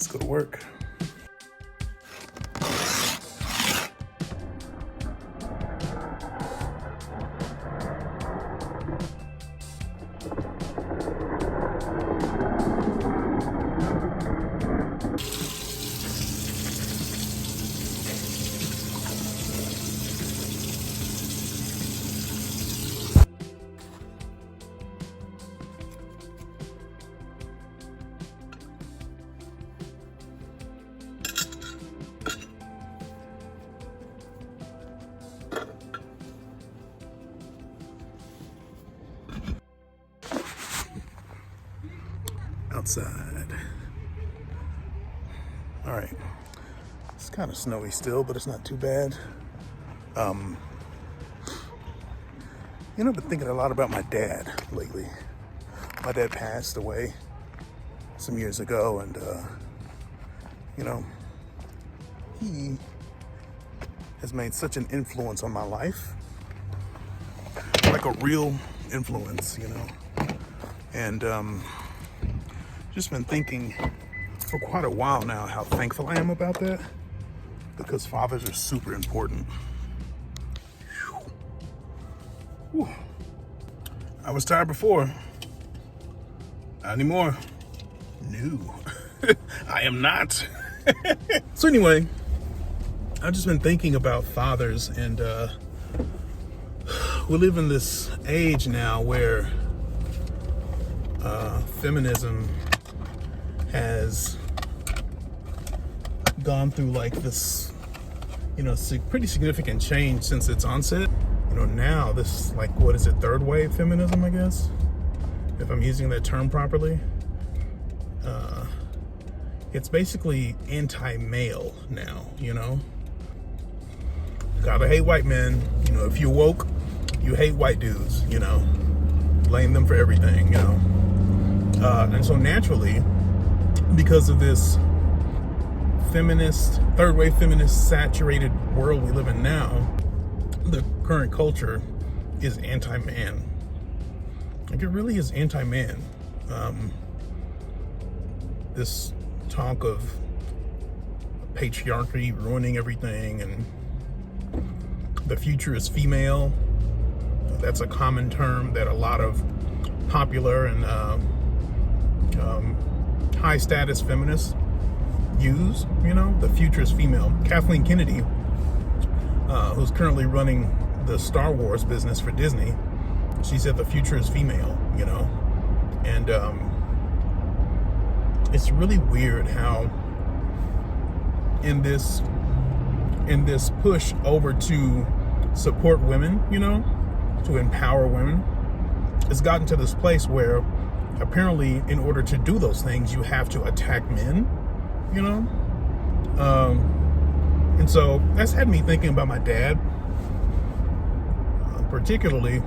Let's go to work. Outside. All right. It's kind of snowy still, but it's not too bad. I've been thinking a lot about my dad lately. My dad passed away some years ago, and he has made such an influence on my life, like a real influence, and just been thinking for quite a while now how thankful I am about that, because fathers are super important. Whew. I was tired before. Not anymore. No, I am not. So anyway, I've just been thinking about fathers, and we live in this age now where feminism has gone through like this, pretty significant change since its onset. Now this, like, what is it, third wave feminism, I guess, if I'm using that term properly. It's basically anti-male now, Gotta hate white men. If you're woke, you hate white dudes, blame them for everything, and so naturally, because of this feminist, third wave feminist saturated world we live in now, the current culture is anti-man. Like, it really is anti-man. This talk of patriarchy ruining everything, and the future is female. That's a common term that a lot of popular and high status feminists use. The future is female. Kathleen Kennedy, who's currently running the Star Wars business for Disney, she said the future is female, and it's really weird how in this push over to support women, to empower women, it's gotten to this place where apparently in order to do those things you have to attack men, and so that's had me thinking about my dad, particularly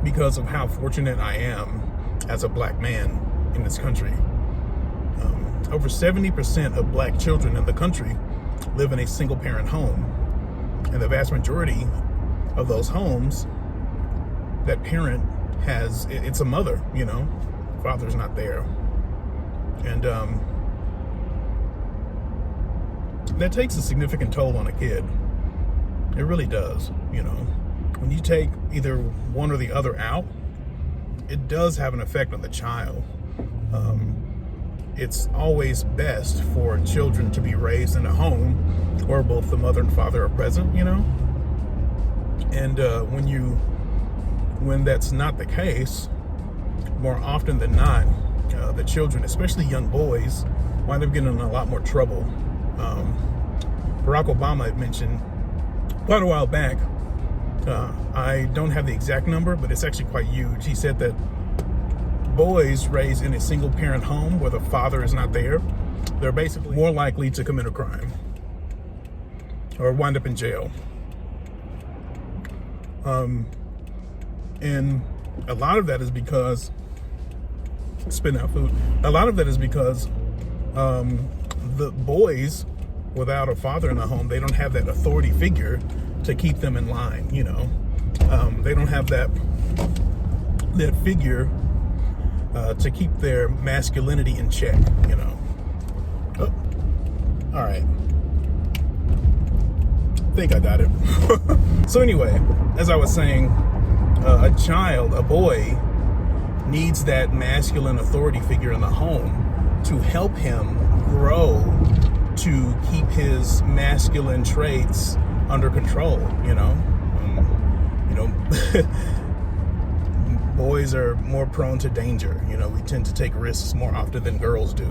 because of how fortunate I am as a black man in this country. Over 70% of black children in the country live in a single parent home, and the vast majority of those homes, that parent it's a mother, father's not there. And that takes a significant toll on a kid. It really does. When you take either one or the other out, it does have an effect on the child. It's always best for children to be raised in a home where both the mother and father are present, and when that's not the case, more often than not, the children, especially young boys, wind up getting in a lot more trouble. Barack Obama had mentioned quite a while back, I don't have the exact number, but it's actually quite huge. He said that boys raised in a single parent home where the father is not there, they're basically more likely to commit a crime or wind up in jail. And a lot of that is because, spit out food, a lot of that is because the boys without a father in the home, they don't have that authority figure to keep them in line, they don't have that figure to keep their masculinity in check, All right. I think I got it. So anyway, as I was saying, a child, a boy, needs that masculine authority figure in the home to help him grow, to keep his masculine traits under control. Boys are more prone to danger. We tend to take risks more often than girls do.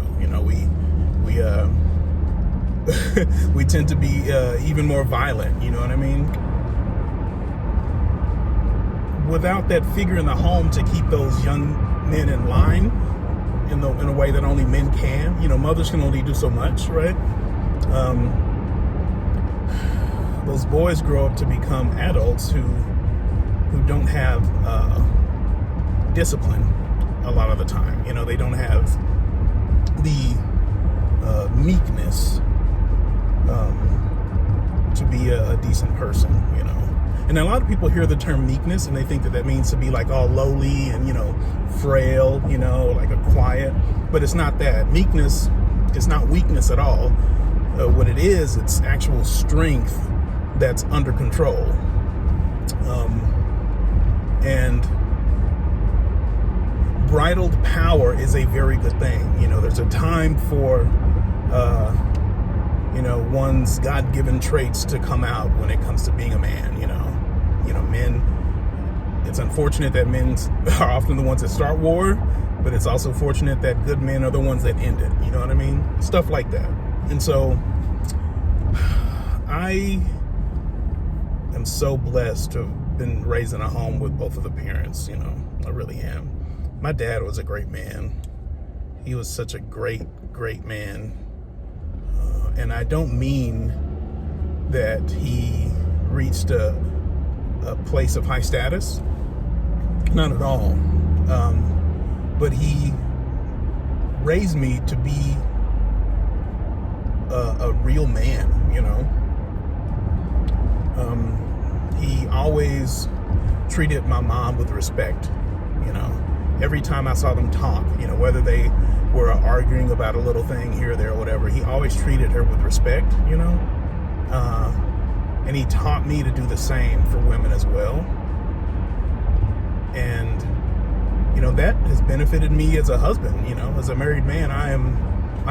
We tend to be even more violent. You know what I mean? Without that figure in the home to keep those young men in line in a way that only men can. Mothers can only do so much, right? Those boys grow up to become adults who don't have discipline a lot of the time. They don't have the meekness to be a decent person. And a lot of people hear the term meekness and they think that means to be like all lowly and, frail, like a quiet. But it's not that. Meekness is not weakness at all. What it is, it's actual strength that's under control. And bridled power is a very good thing. There's a time for, one's God-given traits to come out when it comes to being a man. Men, it's unfortunate that men are often the ones that start war, but it's also fortunate that good men are the ones that end it. You know what I mean? Stuff like that. And so I am so blessed to have been raised in a home with both of the parents. I really am. My dad was a great man. He was such a great, great man. And I don't mean that he reached a place of high status. Not at all. But he raised me to be a real man, He always treated my mom with respect, Every time I saw them talk, whether they were arguing about a little thing here or there or whatever, he always treated her with respect, and he taught me to do the same for women as well. And, that has benefited me as a husband. As a married man, I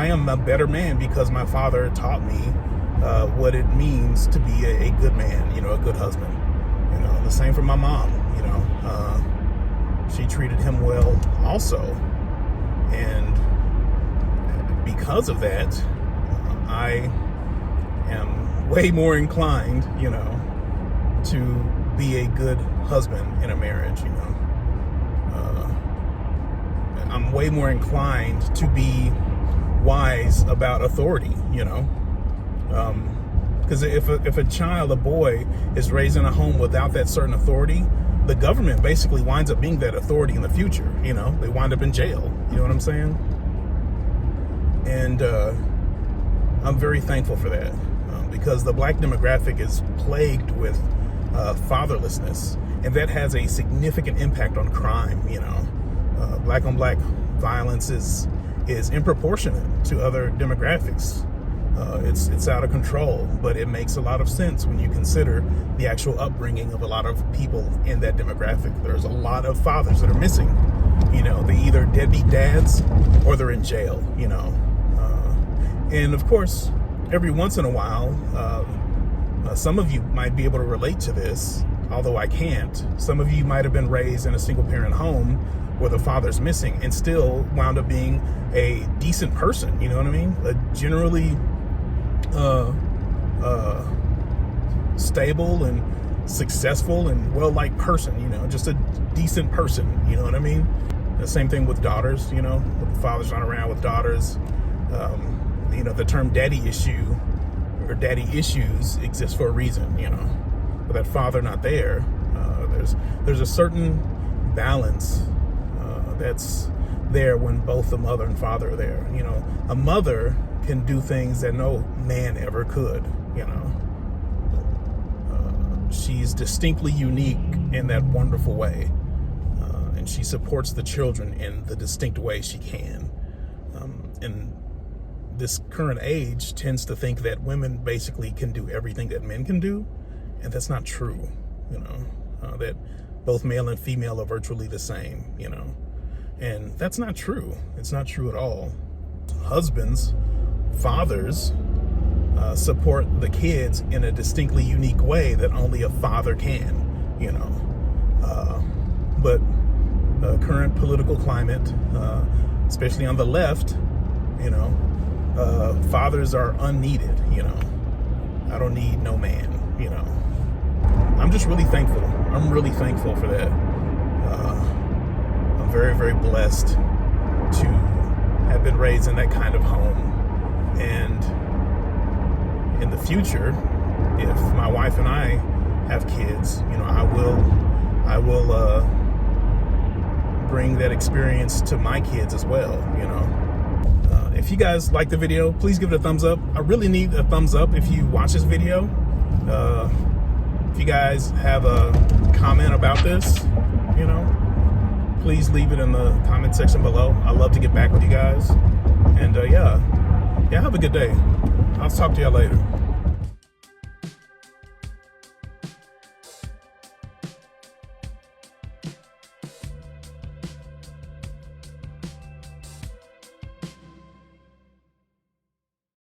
am a better man because my father taught me what it means to be a good man, a good husband. The same for my mom, she treated him well also. And because of that, I am way more inclined, to be a good husband in a marriage, I'm way more inclined to be wise about authority, because if a child, a boy, is raised in a home without that certain authority, the government basically winds up being that authority in the future. They wind up in jail. You know what I'm saying? And I'm very thankful for that, because the black demographic is plagued with fatherlessness, and that has a significant impact on crime. Black on black violence is disproportionate to other demographics. It's out of control, but it makes a lot of sense when you consider the actual upbringing of a lot of people in that demographic. There's a lot of fathers that are missing. They either deadbeat dads or they're in jail. And of course, every once in a while, some of you might be able to relate to this, although I can't. Some of you might have been raised in a single parent home where the father's missing and still wound up being a decent person. You know what I mean? A generally stable and successful and well-liked person, just a decent person. You know what I mean? The same thing with daughters, with the fathers not around with daughters. The term daddy issue or daddy issues exists for a reason, with that father not there. There's a certain balance that's there when both the mother and father are there. A mother can do things that no man ever could. She's distinctly unique in that wonderful way, and she supports the children in the distinct way she can. And this current age tends to think that women basically can do everything that men can do, and that's not true. You know, that both male and female are virtually the same, you know, and that's not true. It's not true at all. Husbands, fathers, support the kids in a distinctly unique way that only a father can, you know. But current political climate, especially on the left, you know, fathers are unneeded, you know. I don't need no man, you know. I'm just really thankful. I'm really thankful for that. I'm very, very blessed to have been raised in that kind of home. And in the future, if my wife and I have kids, you know, I will bring that experience to my kids as well, you know. If you guys like the video, please give it a thumbs up. I really need a thumbs up if you watch this video. If you guys have a comment about this, you know, please leave it in the comment section below. I love to get back with you guys. And yeah, have a good day. I'll talk to y'all later.